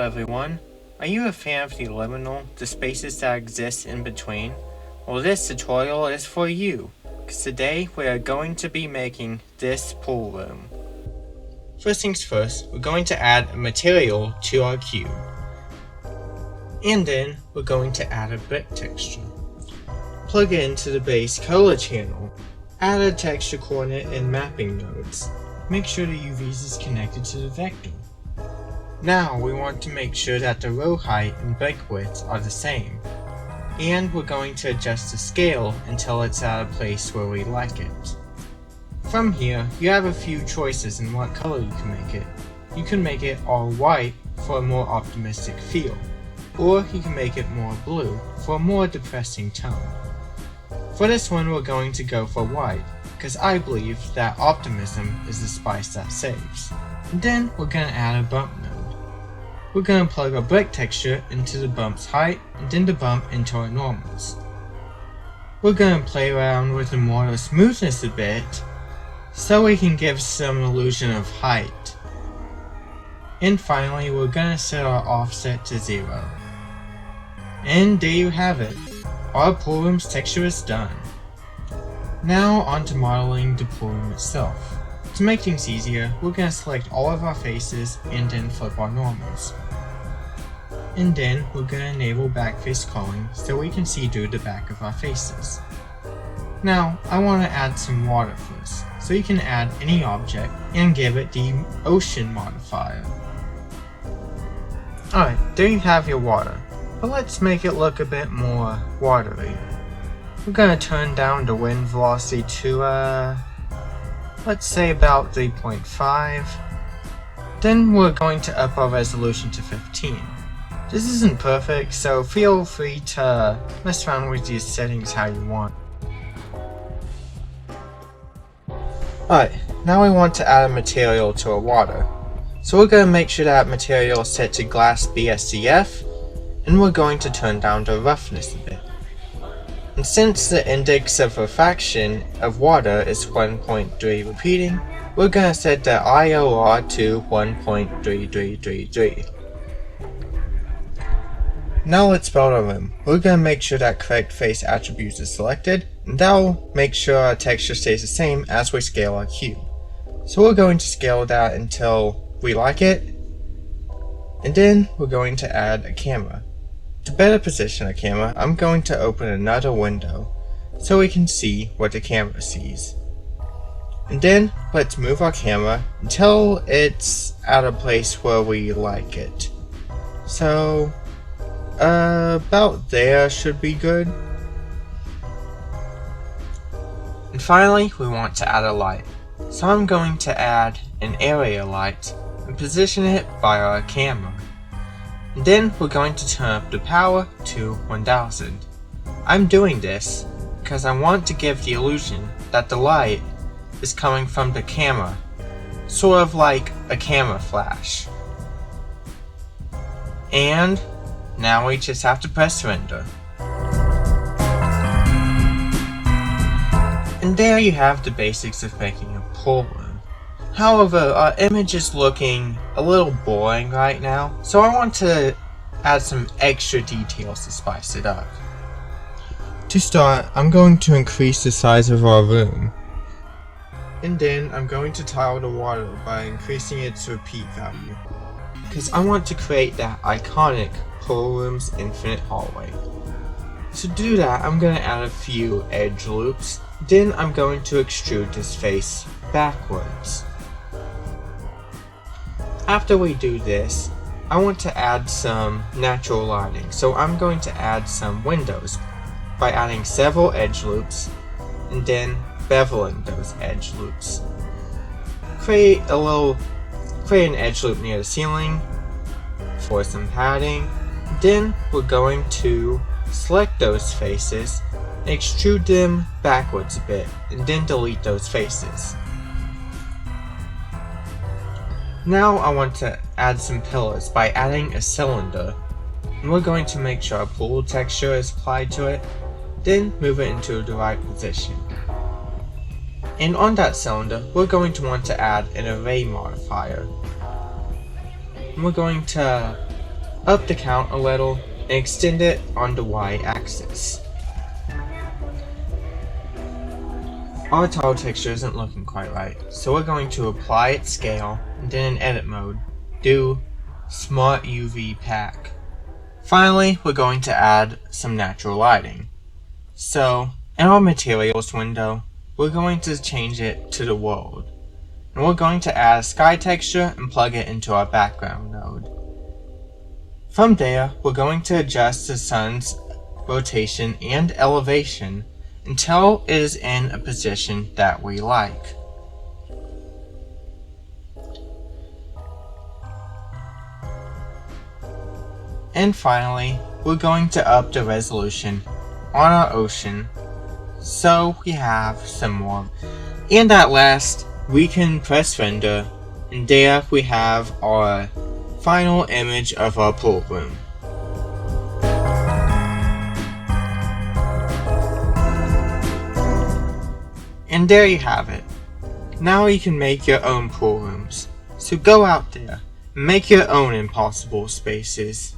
everyone. Are you a fan of the liminal, the spaces that exist in between? Well, this tutorial is for you, because today we are going to be making this pool room. First things first, we're going to add a material to our cube. And then we're going to add a brick texture. Plug it into the base color channel. Add a texture coordinate and mapping nodes. Make sure the UVs is connected to the vector. Now we want to make sure that the row height and brick widths are the same. And we're going to adjust the scale until it's at a place where we like it. From here, you have a few choices in what color you can make it. You can make it all white for a more optimistic feel, or you can make it more blue for a more depressing tone. For this one, we're going to go for white, because I believe that optimism is the spice that saves. And then we're going to add a bump node. We're going to plug a brick texture into the bump's height, and then the bump into our normals. We're going to play around with the mortar smoothness a bit, so we can give some illusion of height. And finally, we're going to set our offset to 0. And there you have it. Our pool room's texture is done. Now on to modeling the pool room itself. To make things easier, we're going to select all of our faces and then flip our normals. And then we're going to enable backface culling so we can see through the back of our faces. Now I want to add some water first, so you can add any object and give it the ocean modifier. Alright, there you have your water. But let's make it look a bit more watery. We're going to turn down the wind velocity to, let's say about 3.5. Then we're going to up our resolution to 15. This isn't perfect, so feel free to mess around with these settings how you want. Alright, now we want to add a material to our water. So we're going to make sure that material is set to glass BSCF, and we're going to turn down the roughness a bit. And since the index of refraction of water is 1.3 repeating, we're going to set the IOR to 1.3333. Now let's build our room. We're going to make sure that correct face attributes is selected, and that'll make sure our texture stays the same as we scale our cube. So we're going to scale that until we like it, and then we're going to add a camera. To better position a camera, I'm going to open another window so we can see what the camera sees. And then let's move our camera until it's at a place where we like it. So about there should be good. And finally, we want to add a light. So I'm going to add an area light and position it by our camera. And then we're going to turn up the power to 1000. I'm doing this because I want to give the illusion that the light is coming from the camera, sort of like a camera flash. And now we just have to press render. And there you have the basics of making a pool room. However, our image is looking a little boring right now, so I want to add some extra details to spice it up. To start, I'm going to increase the size of our room. And then I'm going to tile the water by increasing its repeat value, because I want to create that iconic pool room's infinite hallway. To do that, I'm going to add a few edge loops. Then I'm going to extrude this face backwards. After we do this, I want to add some natural lighting, so I'm going to add some windows by adding several edge loops and then beveling those edge loops. Create an edge loop near the ceiling for some padding. Then we're going to select those faces and extrude them backwards a bit, and then delete those faces. Now I want to add some pillars by adding a cylinder, and we're going to make sure our pool texture is applied to it, then move it into the right position. And on that cylinder, we're going to want to add an array modifier. And we're going to up the count a little, and extend it on the y-axis. Our tile texture isn't looking quite right, so we're going to apply its scale, and then in edit mode, do Smart UV Pack. Finally, we're going to add some natural lighting. So, in our materials window, we're going to change it to the world. And we're going to add a sky texture and plug it into our background node. From there, we're going to adjust the sun's rotation and elevation until it is in a position that we like. And finally, we're going to up the resolution on our ocean so we have some more. And at last, we can press render, and there we have our final image of our pool room. And there you have it. Now you can make your own pool rooms. So go out there and make your own impossible spaces.